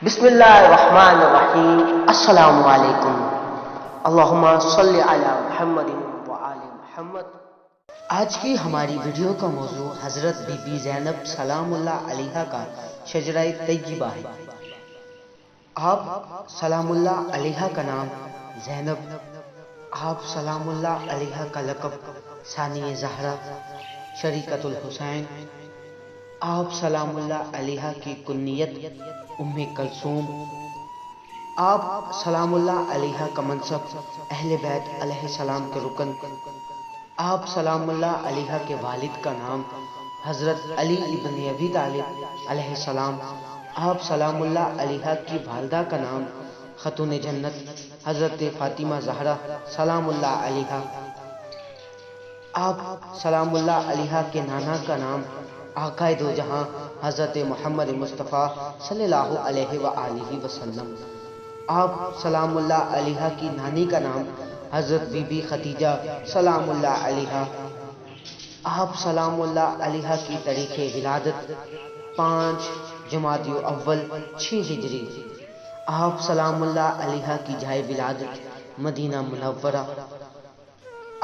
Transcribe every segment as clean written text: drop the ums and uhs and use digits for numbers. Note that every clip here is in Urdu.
بسم اللہ الرحمن الرحیم۔ السلام علیکم۔ اللہم صلی علی محمد وآل محمد۔ آج کی ہماری ویڈیو کا موضوع حضرت بی بی زینب سلام اللہ علیہا کا شجرہ طیبہ ہے۔ آپ سلام اللہ علیہا کا نام زینب، آپ سلام اللہ علیہا کا لقب ثانی زہرا شریکۃ الحسین، آپ سلام اللہ علیہا کی کنیت ام کلثوم، آپ سلام اللہ علیہا کا منصب اہل بیت علیہ السلام کے رکن، آپ سلام اللہ علیہا کے والد کا نام حضرت علی ابن ابی طالب علیہ السلام، آپ سلام اللہ علیہا کی والدہ کا نام خاتون جنت حضرت فاطمہ زہرا سلام اللہ علیہا، آپ سلام اللہ علیہا کے نانا کا نام آقائے دو جہاں حضرت محمد مصطفیٰ صلی اللہ علیہ وآلہ وسلم، آپ سلام اللہ علیہا کی نانی کا نام حضرت بی بی خدیجہ سلام اللہ علیہا، آپ سلام اللہ علیہا کی تاریخ ولادت 5 جمادی الاول 6 ہجری، آپ سلام اللہ علیہا کی جائے ولادت مدینہ منورہ،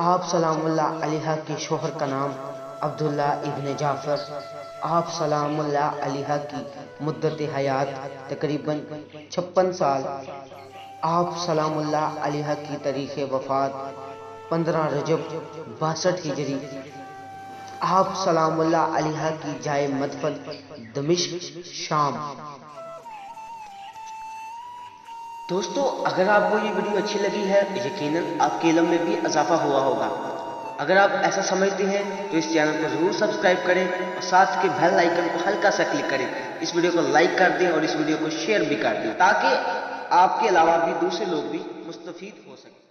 آپ سلام اللہ علیہا کے شوہر کا نام عبداللہ ابن جعفر، آپ سلام اللہ علیہا کی مدت حیات تقریباً 56 سال، آپ سلام اللہ علیہا کی تاریخ وفات 15 رجب 62 ہجری، آپ سلام اللہ علیہا کی جائے مدفن دمشق شام۔ دوستو، اگر آپ کو یہ ویڈیو اچھی لگی ہے یقیناً آپ کے علم میں بھی اضافہ ہوا ہوگا۔ اگر آپ ایسا سمجھتے ہیں تو اس چینل کو ضرور سبسکرائب کریں اور ساتھ کے بیل آئیکن کو ہلکا سا کلک کریں، اس ویڈیو کو لائک کر دیں اور اس ویڈیو کو شیئر بھی کر دیں تاکہ آپ کے علاوہ بھی دوسرے لوگ بھی مستفید ہو سکیں۔